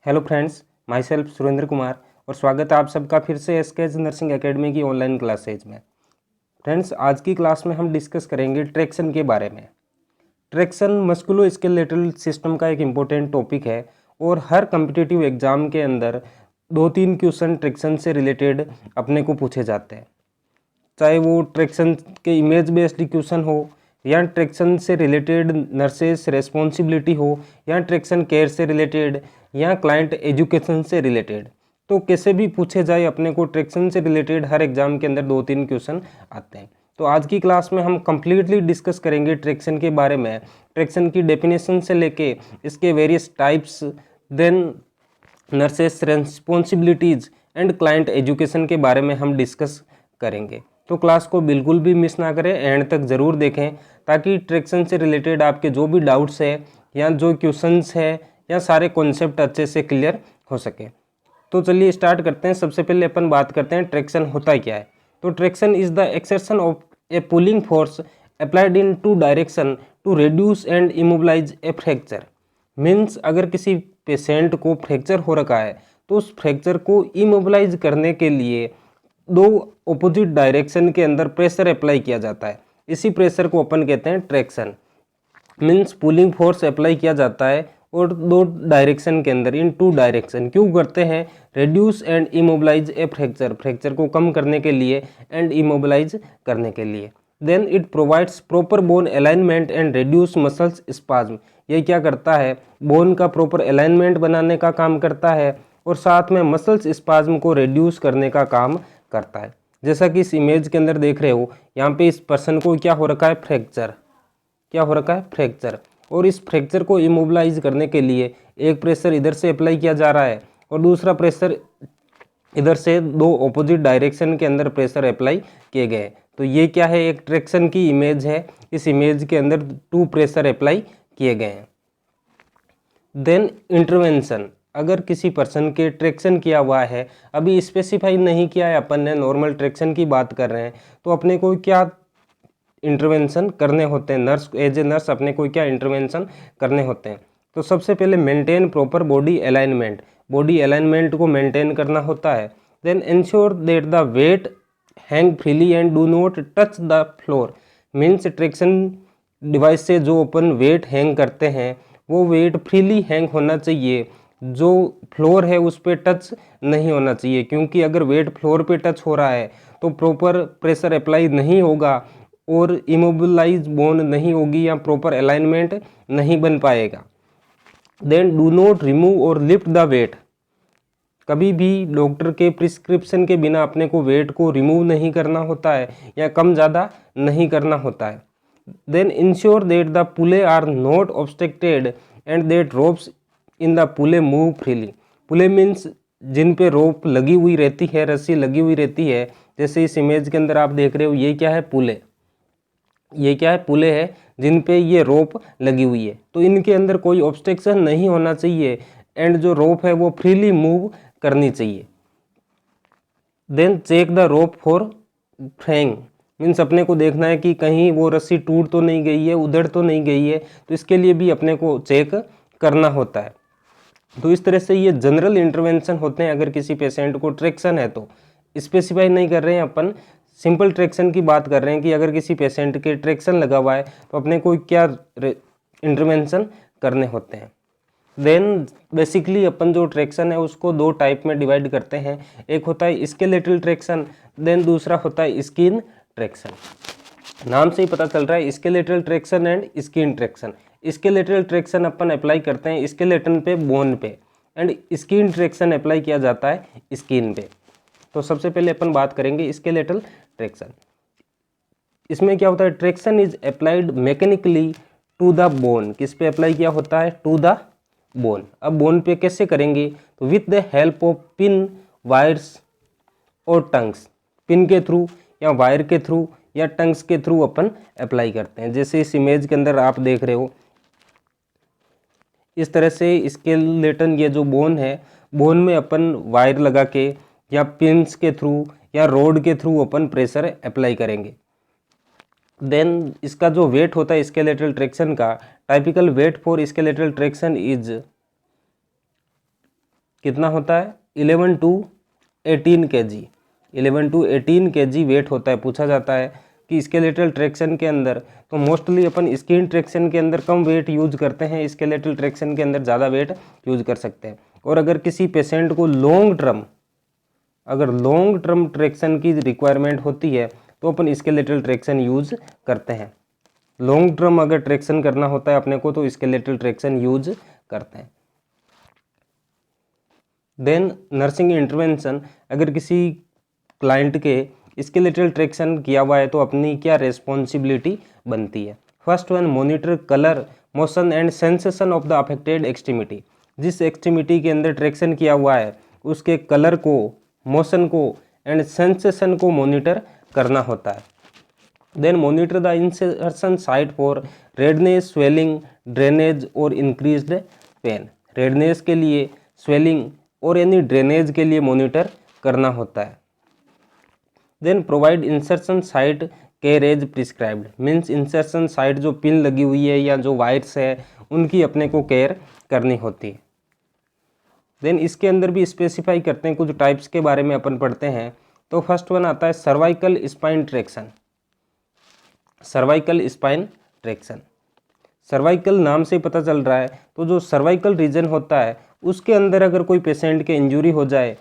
Hello friends, my self Surendra Kumar और स्वागत है आप सबका फिर से एसकेएस नर्सिंग एकेडमी की ऑनलाइन क्लासेज में। फ्रेंड्स, आज की क्लास में हम डिस्कस करेंगे ट्रैक्शन के बारे में। ट्रैक्शन मस्कुलोस्केलेटल सिस्टम का एक इम्पोर्टेंट टॉपिक है और हर कम्पिटिटिव एग्जाम के अंदर 2-3 क्वेश्चन ट्रैक्शन से रिलेटेड अपने को पूछे जाते हैं, चाहे वो ट्रैक्शन के इमेज बेस्ड क्वेश्चन हो या ट्रैक्शन से रिलेटेड नर्सेस रेस्पॉन्सिबिलिटी हो या ट्रैक्शन केयर से रिलेटेड या क्लाइंट एजुकेशन से रिलेटेड। तो कैसे भी पूछे जाए अपने को ट्रैक्शन से रिलेटेड हर एग्जाम के अंदर 2-3 क्वेश्चन आते हैं। तो आज की क्लास में हम कंप्लीटली डिस्कस करेंगे ट्रैक्शन के बारे में, ट्रैक्शन की डेफिनेशन से लेके इसके various types, then nurses responsibilities and client education के बारे में हम डिस्कस करेंगे। तो क्लास को बिल्कुल भी मिस ना करें, एंड तक ज़रूर देखें ताकि ट्रैक्शन से रिलेटेड आपके जो भी डाउट्स है या जो क्वेश्चंस है या सारे कॉन्सेप्ट अच्छे से क्लियर हो सके। तो चलिए स्टार्ट करते हैं। सबसे पहले अपन बात करते हैं ट्रैक्शन होता क्या है। तो traction is the exertion of a pulling force applied in two direction to reduce and immobilize a fracture. Means अगर किसी पेशेंट को फ्रैक्चर हो रखा है तो उस फ्रैक्चर को इमोबिलाइज करने के लिए दो ऑपोजिट डायरेक्शन के अंदर प्रेशर अप्लाई किया जाता है। इसी प्रेशर को अपन कहते हैं traction. Means pulling force apply किया जाता है और दो डायरेक्शन के अंदर, इन टू डायरेक्शन। क्यों करते हैं? Reduce and immobilize a fracture, fracture को कम करने के लिए एंड इमोबिलाइज करने के लिए। Then it provides proper bone alignment and reduce muscles spasm. ये क्या करता है? बोन का प्रॉपर अलाइनमेंट बनाने का काम करता है और साथ में मसल्स स्पाज्म को रिड्यूस करने का काम करता है। जैसा कि इस इमेज के अंदर देख रहे हो, यहाँ पे इस पर्सन को क्या हो रखा है? फ्रैक्चर। क्या हो रखा है? फ्रैक्चर। और इस फ्रैक्चर को इमोबिलाइज करने के लिए एक प्रेशर इधर से अप्लाई किया जा रहा है और दूसरा प्रेशर इधर से, दो ऑपोजिट डायरेक्शन के अंदर प्रेशर अप्लाई किए गए। तो ये क्या है? एक ट्रैक्शन की इमेज है। इस इमेज के अंदर 2 प्रेशर अप्लाई किए गए हैं। देन इंटरवेंशन, अगर किसी पर्सन के ट्रैक्शन किया हुआ है, अभी स्पेसिफाई नहीं किया है अपन ने, नॉर्मल ट्रैक्शन की बात कर रहे हैं, तो अपने को क्या इंटरवेंशन करने होते हैं? नर्स, एज ए नर्स अपने को क्या इंटरवेंशन करने होते हैं? तो सबसे पहले maintain proper body alignment, body alignment को मेंटेन करना होता है। Then ensure that the weight hang freely and do not touch the floor. Means traction device से जो अपन वेट हैंग करते हैं वो वेट फ्रीली हैंग होना चाहिए, जो फ्लोर है उस पर टच नहीं होना चाहिए। क्योंकि अगर वेट फ्लोर पे टच हो रहा है तो प्रॉपर प्रेशर अप्लाई नहीं होगा और इमोबिलाइज बोन नहीं होगी या प्रॉपर अलाइनमेंट नहीं बन पाएगा। देन डू नॉट रिमूव और लिफ्ट द वेट, कभी भी डॉक्टर के प्रिस्क्रिप्शन के बिना अपने को वेट को रिमूव नहीं करना होता है या कम ज़्यादा नहीं करना होता है। Then ensure that the pulley are not obstructed and that ropes in the pulley move freely. Pulley means जिन पे रोप लगी हुई रहती है, रस्सी लगी हुई रहती है। जैसे इस इमेज के अंदर आप देख रहे हो, ये क्या है? पुले। ये क्या है? पुले है जिन पे ये रोप लगी हुई है। तो इनके अंदर कोई ऑब्स्ट्रक्शन नहीं होना चाहिए एंड जो रोप है वो फ्रीली मूव करनी चाहिए। Then check the rope for fraying, means अपने को देखना है कि कहीं वो रस्सी टूट तो नहीं गई है, उधड़ तो नहीं गई है, तो इसके लिए भी अपने को चेक करना होता है। तो इस तरह से ये जनरल इंटरवेंशन होते हैं अगर किसी पेशेंट को ट्रैक्शन है तो। स्पेसिफाई नहीं कर रहे हैं अपन, सिंपल ट्रैक्शन की बात कर रहे हैं कि अगर किसी पेशेंट के ट्रैक्शन लगा हुआ है तो अपने को क्या इंटरवेंशन करने होते हैं। देन बेसिकली अपन जो ट्रैक्शन है उसको 2 टाइप में डिवाइड करते हैं। एक होता है स्केलेटल ट्रैक्शन, देन दूसरा होता है स्किन ट्रैक्शन। नाम से ही पता चल रहा है, skeletal traction and skin traction. Skeletal traction upon apply करते हैं स्केलेटन पे, बोन पे, एंड स्किन ट्रैक्शन अप्लाई किया जाता है स्किन पे। तो सबसे पहले अपन बात करेंगे स्केलेटल ट्रैक्शन। इसमें क्या होता है? Traction is applied mechanically to the bone. किस पे अप्लाई किया होता है? To the bone. अब बोन पे कैसे करेंगे? तो with the help of pin, wires और टंग्स। पिन के थ्रू या वायर के थ्रू या टंग्स के थ्रू अपन अप्लाई करते हैं। जैसे इस इमेज के अंदर आप देख रहे हो, इस तरह से स्केलेटन, ये जो बोन है, बोन में अपन वायर लगा के या पिन्स के थ्रू या रोड के थ्रू अपन प्रेशर अप्लाई करेंगे। देन इसका जो वेट होता है स्केलेटल ट्रैक्शन का, typical weight for skeletal traction is कितना होता है 11 to 18 kg, 11 to 18 kg wait होता है। पूछा जाता है कि स्केलेटल ट्रैक्शन के अंदर, तो मोस्टली अपन स्किन ट्रैक्शन के अंदर कम वेट यूज करते हैं, स्केलेटल ट्रैक्शन के अंदर ज़्यादा वेट यूज कर सकते हैं। और अगर किसी पेशेंट को लॉन्ग टर्म ट्रैक्शन की रिक्वायरमेंट होती है तो अपन स्केलेटल ट्रैक्शन यूज करते हैं। लॉन्ग टर्म अगर ट्रैक्शन करना होता है अपने को तो स्केलेटल ट्रैक्शन यूज करते हैं। देन नर्सिंग इंटरवेंशन, अगर किसी क्लाइंट के स्केलेटल ट्रैक्शन किया हुआ है तो अपनी क्या रिस्पॉन्सिबिलिटी बनती है। First one, monitor colour, motion and sensation of the affected extremity. जिस एक्सट्रीमिटी के अंदर ट्रैक्शन किया हुआ है उसके कलर को, मोशन को एंड सेंसेशन को मॉनिटर करना होता है। Then monitor the insertion site for redness, swelling, drainage और इंक्रीज्ड पेन। रेडनेस के लिए, स्वेलिंग और यानी ड्रेनेज के लिए मॉनिटर करना होता है। Then provide insertion site care as prescribed, means insertion site जो पिन लगी हुई है या जो वायर्स है उनकी अपने को केयर करनी होती है। देन इसके अंदर भी स्पेसिफाई करते हैं, कुछ टाइप्स के बारे में अपन पढ़ते हैं। तो फर्स्ट वन आता है cervical spine traction. Cervical spine traction, cervical नाम से पता चल रहा है, तो जो सर्वाइकल रीजन होता है उसके अंदर अगर कोई पेशेंट के इंजरी हो जाए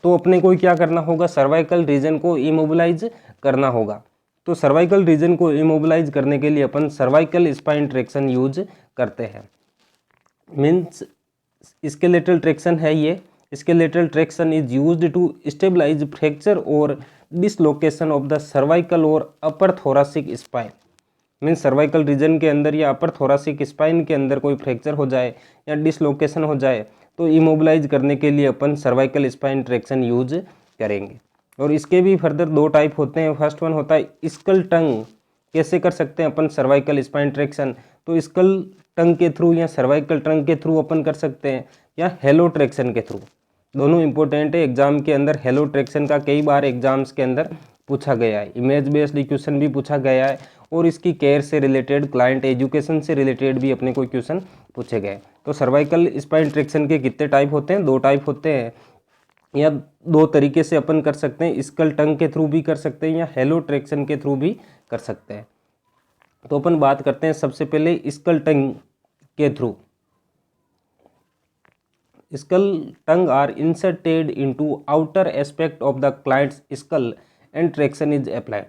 तो अपने को क्या करना होगा, सर्वाइकल रीजन को इमोबिलाइज करना होगा। तो सर्वाइकल रीजन को इमोबिलाइज करने के लिए अपन सर्वाइकल स्पाइन ट्रैक्शन यूज करते हैं। मीन्स स्केलेटल ट्रैक्शन है ये। Skeletal traction is used to stabilize fracture और डिसलोकेशन ऑफ द सर्वाइकल और upper thoracic spine. Means cervical region के अंदर या अपर थोरासिक स्पाइन के अंदर कोई फ्रैक्चर हो जाए या डिसलोकेशन हो जाए तो इमोबिलाइज करने के लिए अपन सर्वाइकल स्पाइन ट्रैक्शन यूज करेंगे। और इसके भी फर्दर दो टाइप होते हैं। फर्स्ट वन होता है स्कल टंग। कैसे कर सकते हैं अपन सर्वाइकल स्पाइन ट्रैक्शन, तो स्कल टंग के थ्रू या सर्वाइकल टंग के थ्रू अपन कर सकते हैं या हेलो ट्रैक्शन के थ्रू। दोनों इंपॉर्टेंट है एग्जाम के अंदर। हेलो ट्रैक्शन का कई बार एग्जाम्स के अंदर पूछा गया है, इमेज बेस्ड क्वेश्चन भी पूछा गया है और इसकी केयर से रिलेटेड, क्लाइंट एजुकेशन से रिलेटेड भी अपने को क्वेश्चन पूछे गए। तो सर्वाइकल स्पाइन ट्रैक्शन के कितने टाइप होते हैं, दो टाइप होते हैं, या दो तरीके से अपन कर सकते हैं। स्कल टंग के थ्रू भी कर सकते हैं या हेलो ट्रैक्शन के थ्रू भी कर सकते हैं। तो अपन बात करते हैं सबसे पहले स्कल टंग के through. Skull tong are inserted into outer aspect of the client's skull and traction is applied.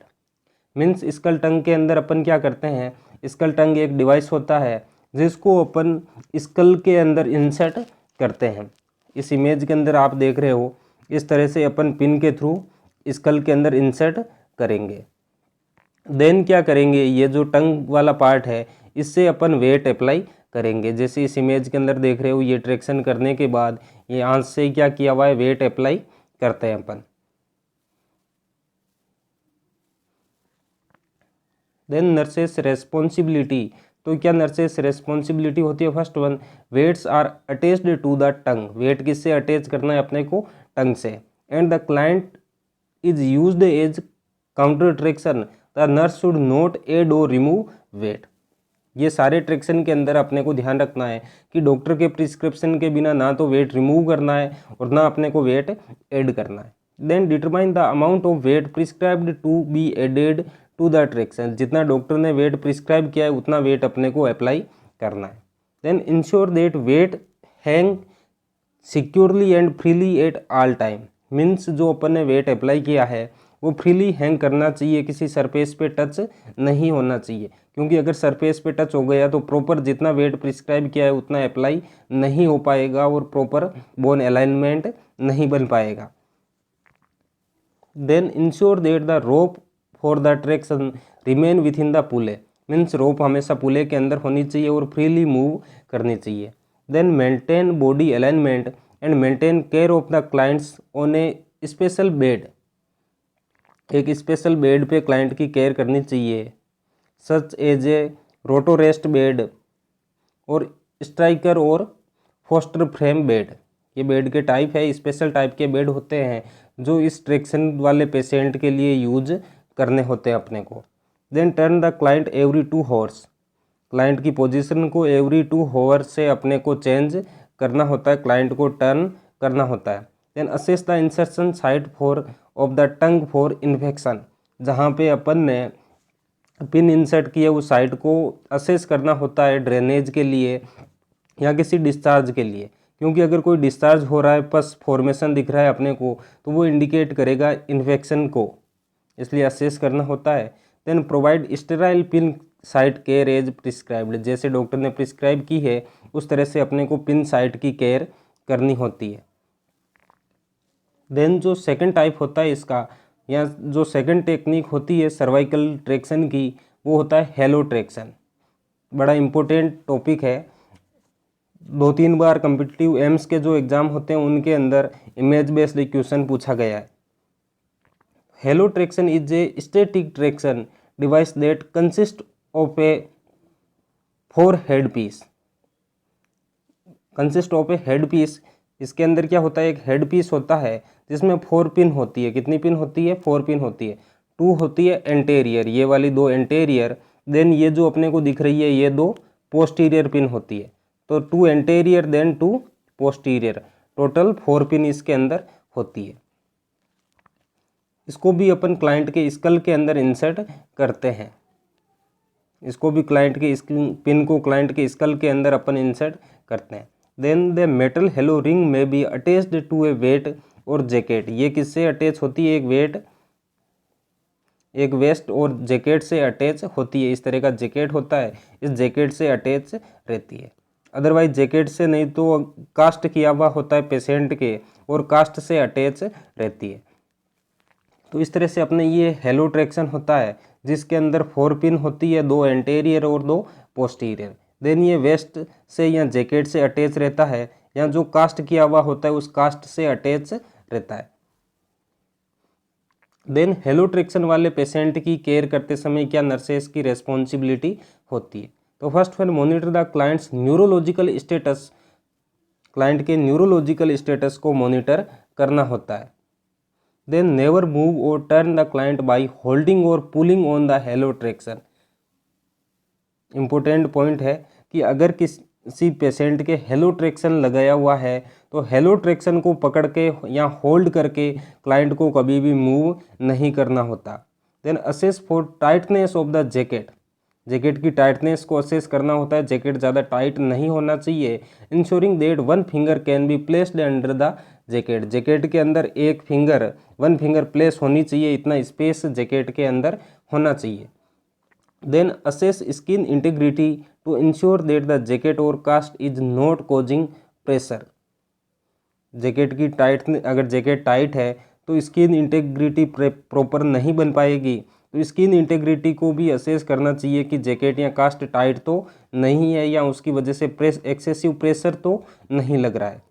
Means skull tong के अंदर अपन क्या करते हैं, स्कल टंग एक डिवाइस होता है जिसको अपन स्कल के अंदर इंसर्ट करते हैं। इस इमेज के अंदर आप देख रहे हो, इस तरह से अपन पिन के थ्रू स्कल के अंदर इंसर्ट करेंगे। देन क्या करेंगे, ये जो टंग वाला पार्ट है इससे अपन वेट अप्लाई करेंगे। जैसे इस इमेज के अंदर देख रहे हो, ये ट्रैक्शन करने के बाद ये आंच से क्या किया हुआ है, वेट अप्लाई करते हैं अपन। देन नर्सेस रेस्पॉन्सिबिलिटी, तो क्या नर्सेस रेस्पॉन्सिबिलिटी होती है। First one, weights are attached to the tong. Weight किससे अटैच करना है अपने को, टंग से। And the client is used as counter traction, the nurse should not add or remove weight. ये सारे ट्रैक्शन के अंदर अपने को ध्यान रखना है कि डॉक्टर के प्रिस्क्रिप्शन के बिना ना तो वेट रिमूव करना है और ना अपने को वेट ऐड करना है। Then determine the amount of weight prescribed to be added to the traction. जितना डॉक्टर ने वेट प्रिस्क्राइब किया है उतना वेट अपने को अप्लाई करना है। Then ensure that weight hang securely and freely at all time. Means जो अपन ने वेट अप्लाई किया है वो फ्रीली हैंग करना चाहिए, किसी सरफेस पे टच नहीं होना चाहिए, क्योंकि अगर सरफेस पे टच हो गया तो प्रॉपर जितना वेट प्रिस्क्राइब किया है उतना अप्लाई नहीं हो पाएगा और प्रॉपर बोन अलाइनमेंट नहीं बन पाएगा। Then ensure that the rope for the traction remain within the pulley. Means rope हमेशा पुले के अंदर होनी चाहिए और फ्रीली मूव करनी चाहिए। Then maintain body alignment and maintain care of the clients on a special bed. एक special bed पे क्लाइंट की केयर करनी चाहिए, such as a rotorest bed or Stryker or Foster frame bed. ये bed के type है, special type के bed होते हैं जो इस ट्रैक्शन वाले पेशेंट के लिए यूज करने होते हैं अपने को। Then turn the client every 2 hours. Client की पोजीशन को एवरी 2 आवर्स से अपने को चेंज करना होता है, क्लाइंट को टर्न करना होता है। Then assess the insertion site for of the tong for infection, जहाँ पे अपन ने पिन इंसर्ट किया उस साइट को असेस करना होता है ड्रेनेज के लिए या किसी डिस्चार्ज के लिए, क्योंकि अगर कोई डिस्चार्ज हो रहा है पस फॉर्मेशन दिख रहा है अपने को तो वो इंडिकेट करेगा इन्फेक्शन को, इसलिए असेस करना होता है। Then provide sterile pin site care as prescribed, जैसे डॉक्टर ने प्रिस्क्राइब की है उस तरह से अपने को पिन साइट की केयर करनी होती है। देन जो सेकंड टाइप होता है इसका, या जो सेकंड टेक्निक होती है सर्वाइकल ट्रैक्शन की, वो होता है हेलो ट्रैक्शन। बड़ा इम्पोर्टेंट टॉपिक है, 2-3 बार कम्पिटिटिव एम्स के जो एग्ज़ाम होते हैं उनके अंदर इमेज बेस्ड क्वेश्चन पूछा गया है। Halo traction is a static traction device that consist of a 4 head piece, consist of a head piece. इसके अंदर क्या होता है, एक हेड पीस होता है जिसमें 4 पिन होती है। कितनी पिन होती है, 4 पिन होती है। 2 होती है एंटेरियर, ये वाली 2 एंटेरियर, देन ये जो अपने को दिख रही है ये 2 पोस्टीरियर पिन होती है। तो 2 anterior then 2 posterior, total 4 pin इसके अंदर होती है। इसको भी अपन क्लाइंट के स्कल के अंदर इंसर्ट करते हैं, इसको भी क्लाइंट के पिन को क्लाइंट के स्कल के अंदर अपन इंसर्ट करते हैं। Then the metal halo ring में be attached to a weight और जैकेट, ये किससे अटैच होती है, एक वेट, एक वेस्ट और जैकेट से अटैच होती है। इस तरह का जैकेट होता है, इस जैकेट से अटैच रहती है। अदरवाइज जैकेट से नहीं तो कास्ट किया हुआ होता है पेशेंट के और कास्ट से अटैच रहती है। तो इस तरह से अपने ये हेलो ट्रैक्शन होता है जिसके अंदर 4 पिन होती है, 2 एंटेरियर और 2 पोस्टीरियर। देन ये वेस्ट से या जैकेट से अटैच रहता है, या जो कास्ट किया हुआ होता है उस कास्ट से अटैच रहता है। देन हेलो ट्रैक्शन वाले पेशेंट की केयर करते समय क्या नर्सेस की रेस्पॉन्सिबिलिटी होती है। तो first one, monitor the client's neurological status, client के न्यूरोलॉजिकल स्टेटस को मॉनिटर करना होता है। देन नेवर मूव और turn the client by holding और pulling on the halo traction. Important point है कि अगर किसी पेशेंट के हेलो ट्रैक्शन लगाया हुआ है तो हेलो ट्रैक्शन को पकड़ के या होल्ड करके क्लाइंट को कभी भी मूव नहीं करना होता। Then assess for tightness of the jacket, jacket की टाइटनेस को असेस करना होता है। जैकेट ज़्यादा टाइट नहीं होना चाहिए। Ensuring that 1 finger can be placed under the jacket, jacket के अंदर 1 फिंगर प्लेस होनी चाहिए, इतना स्पेस जैकेट के अंदर होना चाहिए। Then assess skin integrity to ensure that the jacket और cast is not causing pressure, jacket की अगर जैकेट टाइट है तो स्किन इंटेग्रिटी प्रॉपर नहीं बन पाएगी। तो स्किन इंटेग्रिटी को भी असेस करना चाहिए कि जैकेट या कास्ट टाइट तो नहीं है या उसकी वजह से एक्सेसिव प्रेशर तो नहीं लग रहा है।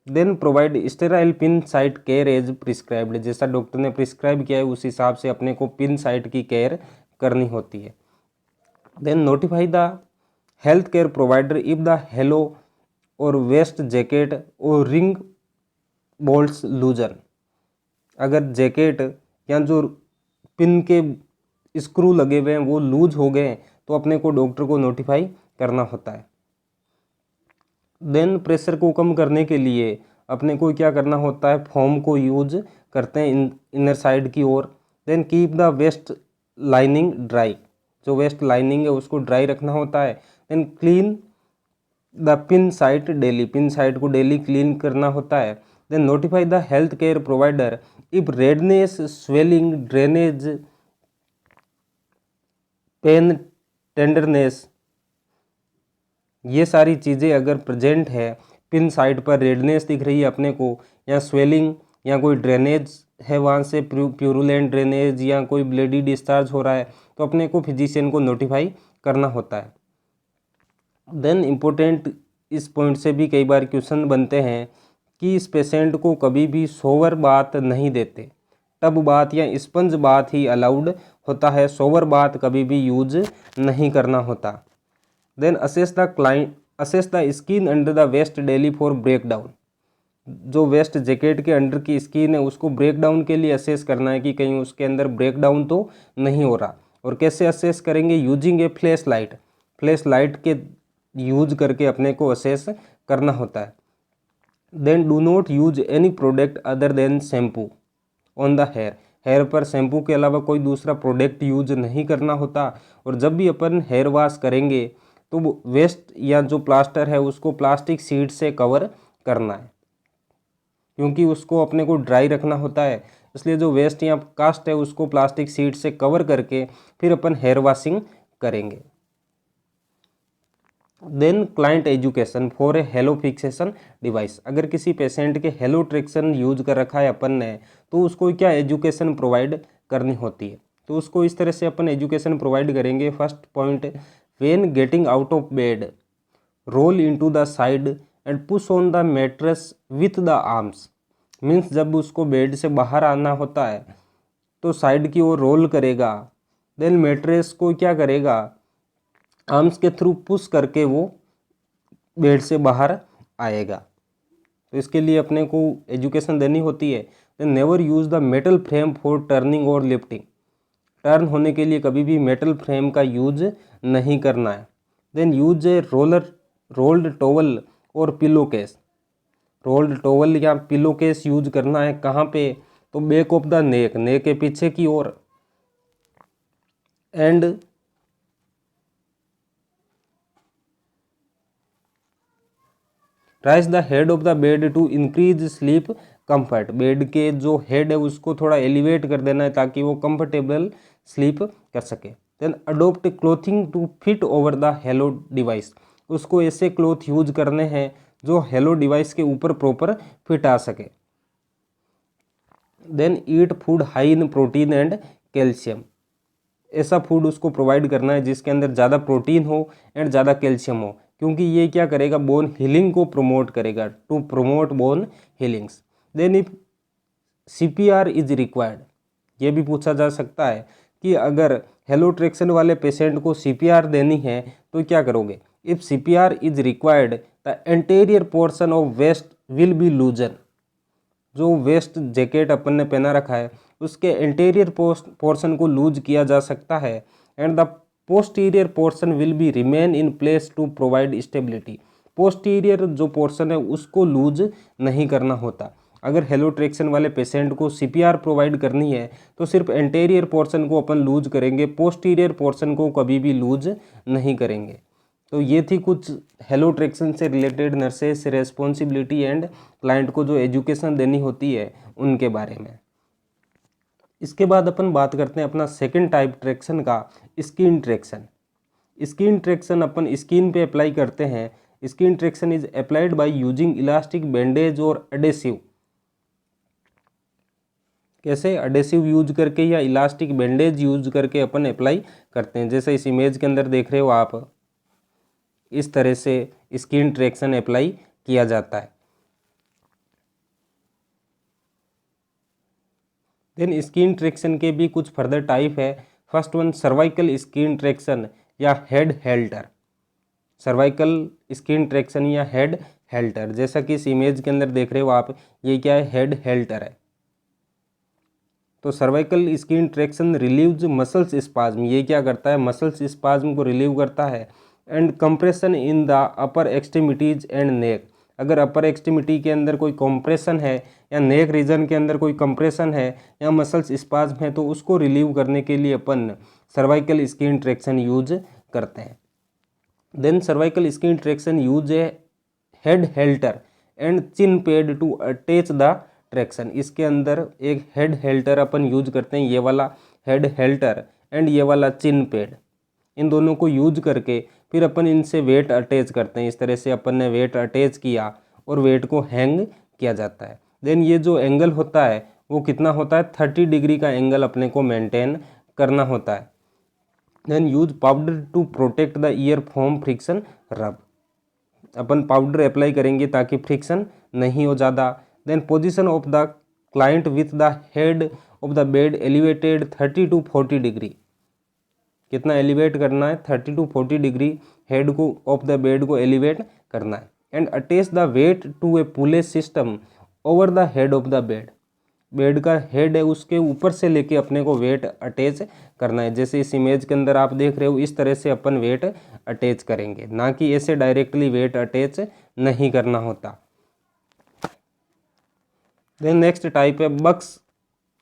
Then provide sterile pin site care as prescribed, जैसा डॉक्टर ने प्रिस्क्राइब किया है उस हिसाब से अपने को पिन साइट की केयर करनी होती है। Then notify the health care provider if the halo or vest jacket or ring bolts loosen, अगर जैकेट या जो पिन के स्क्रू लगे हुए हैं वो लूज हो गए तो अपने को डॉक्टर को नोटिफाई करना होता है। देन प्रेशर को कम करने के लिए अपने को क्या करना होता है, फोम को यूज करते हैं इनर साइड की ओर। Then keep the vest lining dry, जो वेस्ट लाइनिंग है उसको ड्राई रखना होता है। Then clean the pin site daily, pin site को डेली क्लीन करना होता है। Then notify the health care provider if redness, swelling, drainage, pain, tenderness, ये सारी चीज़ें अगर प्रेजेंट है, पिन साइड पर रेडनेस दिख रही है अपने को या स्वेलिंग या कोई ड्रेनेज है वहाँ से प्यूरुलेंट ड्रेनेज या कोई ब्लडी डिस्चार्ज हो रहा है तो अपने को फिजिशियन को नोटिफाई करना होता है। देन इम्पोर्टेंट इस पॉइंट से भी कई बार क्वेश्चन बनते हैं कि इस पेशेंट को कभी भी सोवर बाथ नहीं देते, टब बाथ या स्पंज बाथ ही अलाउड होता है, सोवर बाथ कभी भी यूज नहीं करना होता। Then assess the skin under the vest daily for breakdown, जो वेस्ट जैकेट के अंडर की स्किन है उसको ब्रेकडाउन के लिए असेस करना है कि कहीं उसके अंदर ब्रेकडाउन तो नहीं हो रहा। और कैसे असेस करेंगे, यूजिंग ए फ्लैश लाइट के यूज करके अपने को असेस करना होता है। Then do not use any product other than shampoo on the hair. Hair पर शैम्पू के अलावा कोई दूसरा प्रोडक्ट यूज नहीं करना होता। और जब भी अपन हेयर वॉश करेंगे तो वेस्ट या जो प्लास्टर है उसको प्लास्टिक शीट से कवर करना है, क्योंकि उसको अपने को ड्राई रखना होता है। इसलिए जो वेस्ट या कास्ट है उसको प्लास्टिक शीट से कवर करके फिर अपन हेयर वॉशिंग करेंगे। Then client education for a halo fixation device. अगर किसी पेशेंट के हेलो ट्रेक्शन यूज कर रखा है अपन ने तो उसको क्या एजुकेशन प्रोवाइड करनी होती है। तो उसको इस तरह से अपन एजुकेशन प्रोवाइड करेंगे। First point, when getting out of bed roll into the side and push on the mattress with the arms. Means जब उसको बेड से बाहर आना होता है तो साइड की ओर रोल करेगा, देन मैट्रेस को क्या करेगा, आर्म्स के थ्रू पुश करके वो बेड से बाहर आएगा। तो इसके लिए अपने को एजुकेशन देनी होती है। Then never use the metal frame for turning or lifting. Turn होने के लिए कभी भी मेटल फ्रेम का यूज नहीं करना है। Then use a rolled towel और पिलो केस। रोल्ड टॉवल या पिलो केस यूज करना है कहाँ पे, तो back of the neck, neck के पीछे की ओर। And raise the head of the bed to increase sleep comfort. Bed के जो हेड है उसको थोड़ा एलिवेट कर देना है ताकि वो कंफर्टेबल स्लीप कर सके। Then adopt clothing to fit over the halo device. उसको ऐसे क्लोथ यूज करने हैं जो हेलो डिवाइस के ऊपर प्रॉपर फिट आ सके। Then eat food high in protein and calcium. ऐसा फूड उसको प्रोवाइड करना है जिसके अंदर ज़्यादा प्रोटीन हो एंड ज़्यादा कैल्शियम हो, क्योंकि ये क्या करेगा, बोन हीलिंग को प्रमोट करेगा, to promote bone healings. Then if CPR is required, ये भी पूछा जा सकता है कि अगर हेलो ट्रेक्शन वाले पेशेंट को CPR देनी है तो क्या करोगे। If CPR is required the anterior portion of vest will be loosen. जो वेस्ट जैकेट अपन ने पहना रखा है उसके इंटीरियर पोर्शन को लूज किया जा सकता है। And the posterior portion will be remain in place to provide stability. Posterior जो पोर्शन है उसको लूज नहीं करना होता। अगर हेलो ट्रेक्शन वाले पेशेंट को CPR प्रोवाइड करनी है तो सिर्फ इंटीरियर पोर्शन को अपन लूज करेंगे, पोस्टीरियर पोर्शन को कभी भी लूज नहीं करेंगे। तो ये थी कुछ हेलो ट्रेक्शन से related nurses responsibility and client को जो एजुकेशन देनी होती है उनके बारे में। इसके बाद अपन बात करते हैं अपना सेकंड टाइप ट्रेक्शन का, स्किन ट्रेक्शन। स्किन ट्रेक्शन अपन स्किन पे अप्लाई करते हैं। Skin traction is applied by using elastic bandage और एडेसिव। कैसे, एडेसिव यूज करके या इलास्टिक बैंडेज यूज करके अपन अप्लाई करते हैं। जैसे इस इमेज के अंदर देख रहे हो आप, इस तरह से स्किन ट्रेक्शन अप्लाई किया जाता है। देन स्किन ट्रेक्शन के भी कुछ फर्दर टाइप है। First one, cervical skin traction या head halter. Cervical skin traction या हेड हेल्टर, जैसा कि इस इमेज के अंदर देख रहे हो आप, ये क्या है, हेड हेल्टर है। तो cervical skin traction relieves muscles spasm. ये क्या करता है, मसल्स स्पाज्म को रिलीव करता है। And compression in the upper extremities and neck. अगर अपर एक्सट्रीमिटी के अंदर कोई कंप्रेशन है या नेक रीजन के अंदर कोई कंप्रेशन है या मसल्स स्पाज्म है तो उसको रिलीव करने के लिए अपन सर्वाइकल स्किन ट्रेक्शन यूज करते हैं। देन cervical skin traction use a head halter and chin pad to attach the traction. इसके अंदर एक हेड हेल्टर अपन यूज करते हैं, ये वाला हेड हेल्टर एंड ये वाला चिन पैड। इन दोनों को यूज करके फिर अपन इनसे वेट अटैच करते हैं। इस तरह से अपन ने वेट अटैच किया और वेट को हैंग किया जाता है। देन ये जो एंगल होता है वो कितना होता है, 30 डिग्री का एंगल अपने को मेंटेन करना होता है। Then use powder to protect the ear from friction rub. अपन पाउडर अप्लाई करेंगे ताकि फ्रिक्शन नहीं हो ज़्यादा। Then position of the client with the head of the bed elevated 30 to 40 degree. कितना एलिवेट करना है, 30 to 40 डिग्री हेड को ऑफ द बेड को एलिवेट करना है। And attach the weight to a pulley system over the head of the bed. Bed का head है उसके ऊपर से लेके अपने को वेट अटैच करना है। जैसे इस इमेज के अंदर आप देख रहे हो, इस तरह से अपन वेट अटैच करेंगे, ना कि ऐसे डायरेक्टली वेट अटैच नहीं करना होता। देन नेक्स्ट टाइप है बक्स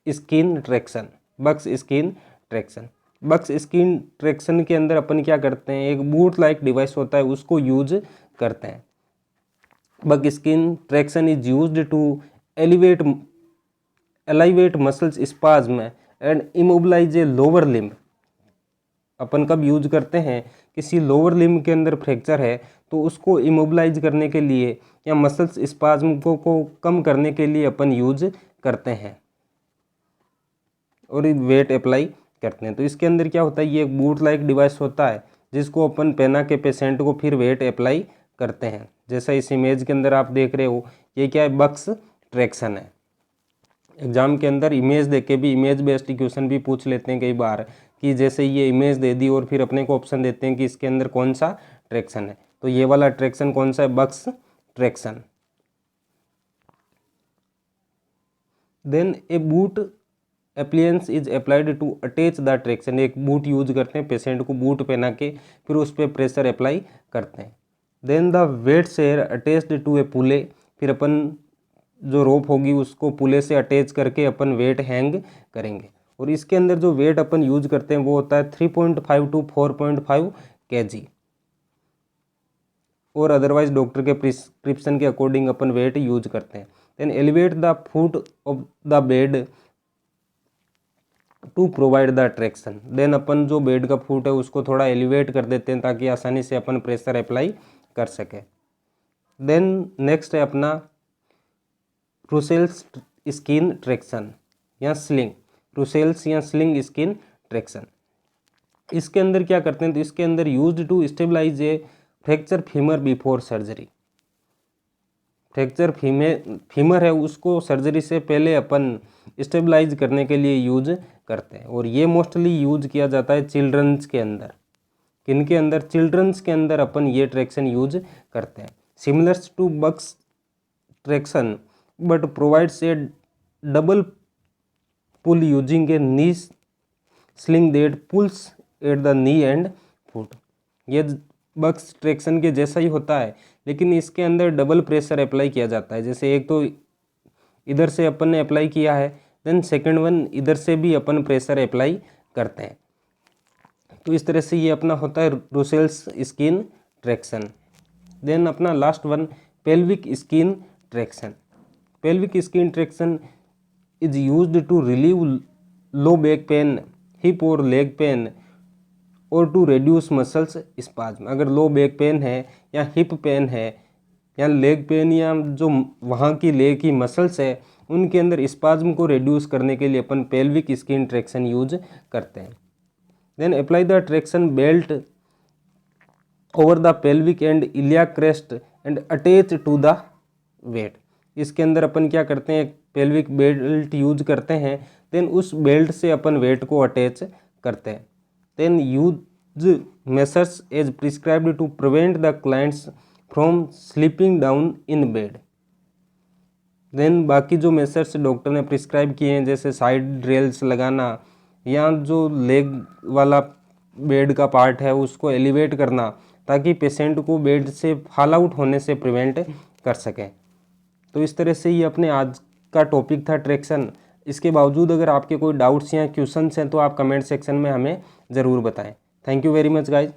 स्किन ट्रैक्शन। बक्स स्किन ट्रैक्शन, बक्स स्किन ट्रैक्शन के अंदर अपन क्या करते हैं, एक बूट लाइक डिवाइस होता है उसको यूज करते हैं। Buck skin traction is used to elevate muscles spasm and immobilize a lower limb. अपन कब यूज करते हैं, किसी लोअर लिम्ब के अंदर फ्रैक्चर है तो उसको इमोबिलाइज करने के लिए या मसल्स स्पाज्म को कम करने के लिए अपन यूज करते हैं और वेट अप्लाई करते हैं। तो इसके अंदर क्या होता है, ये एक बूट लाइक डिवाइस होता है जिसको अपन पहना के पेशेंट को फिर वेट अप्लाई करते हैं। जैसा इस इमेज के अंदर आप देख रहे हो, ये क्या है, बक्स ट्रैक्शन है। एग्जाम के अंदर इमेज देख के भी इमेज बेस्ड क्वेश्चन भी पूछ लेते हैं कई बार, कि जैसे ये इमेज दे दी और फिर अपने को ऑप्शन देते हैं कि इसके अंदर कौन सा ट्रैक्शन है। तो ये वाला ट्रैक्शन कौन सा है, Buck's traction. Then a boot appliance is applied to attach the traction. एक बूट यूज करते हैं, पेशेंट को बूट पहना के फिर उस पर प्रेशर अप्लाई करते हैं। Then the weight share attached to a pulley. फिर अपन जो रोप होगी उसको पुले से अटैच करके अपन वेट हैंग करेंगे। और इसके अंदर जो वेट अपन यूज करते हैं वो होता है 3.5 टू 4.5 kg, और अदरवाइज डॉक्टर के प्रिस्क्रिप्शन के अकॉर्डिंग अपन वेट यूज करते हैं। Then elevate the foot of the bed to provide the traction. Then अपन जो बेड का फुट है उसको थोड़ा एलिवेट कर देते हैं ताकि आसानी से अपन प्रेशर अप्लाई कर सके। देन नेक्स्ट है अपना रुसेल्स स्किन ट्रैक्शन या स्लिंग। रुसेल्स या स्लिंग स्किन ट्रैक्शन, इसके अंदर क्या करते हैं, तो इसके अंदर used to stabilize a fracture femur before surgery. Fracture femur है उसको सर्जरी से पहले अपन स्टेबलाइज करने के लिए यूज करते हैं। और ये मोस्टली यूज किया जाता है चिल्ड्रंस के अंदर। किनके अंदर, चिल्ड्रंस के अंदर अपन ये ट्रैक्शन यूज करते हैं। Similar to Buck's traction but provides a double pull using a knee sling that pulls at the knee and foot. ये बक्स ट्रैक्शन के जैसा ही होता है लेकिन इसके अंदर डबल प्रेशर अप्लाई किया जाता है। जैसे एक तो इधर से अपन ने अप्लाई किया है, देन सेकंड वन इधर से भी अपन प्रेशर अप्लाई करते हैं। तो इस तरह से ये अपना होता है रुसेल्स स्किन ट्रैक्शन। देन अपना last one pelvic skin traction. Pelvic skin traction is used to relieve low back pain, hip और लेग पेन और टू रेड्यूस मसल्स स्पाज्म। अगर लो बैक पेन है या हिप पेन है या leg pain या जो वहाँ की लेग की मसल्स है उनके अंदर स्पाज्म को रेड्यूस करने के लिए अपन पेल्विक स्किन ट्रैक्शन यूज करते हैं। Then apply the traction belt over the pelvic and iliac crest and attach to the weight. इसके अंदर अपन क्या करते हैं, पेल्विक बेल्ट यूज करते हैं, देन उस बेल्ट से अपन वेट को अटैच करते हैं। Then use methods as prescribed to prevent the clients from sleeping down in bed. Then बाकी जो मेथड्स डॉक्टर ने प्रिस्क्राइब किए हैं जैसे साइड रेल्स लगाना या जो लेग वाला बेड का पार्ट है उसको एलिवेट करना ताकि पेशेंट को बेड से फॉल आउट होने से प्रिवेंट कर सकें। तो इस तरह से ये अपने आज का टॉपिक था ट्रैक्शन। इसके बावजूद अगर आपके कोई डाउट्स या क्वेश्चंस हैं तो आप कमेंट सेक्शन में हमें ज़रूर बताएं। Thank you very much guys.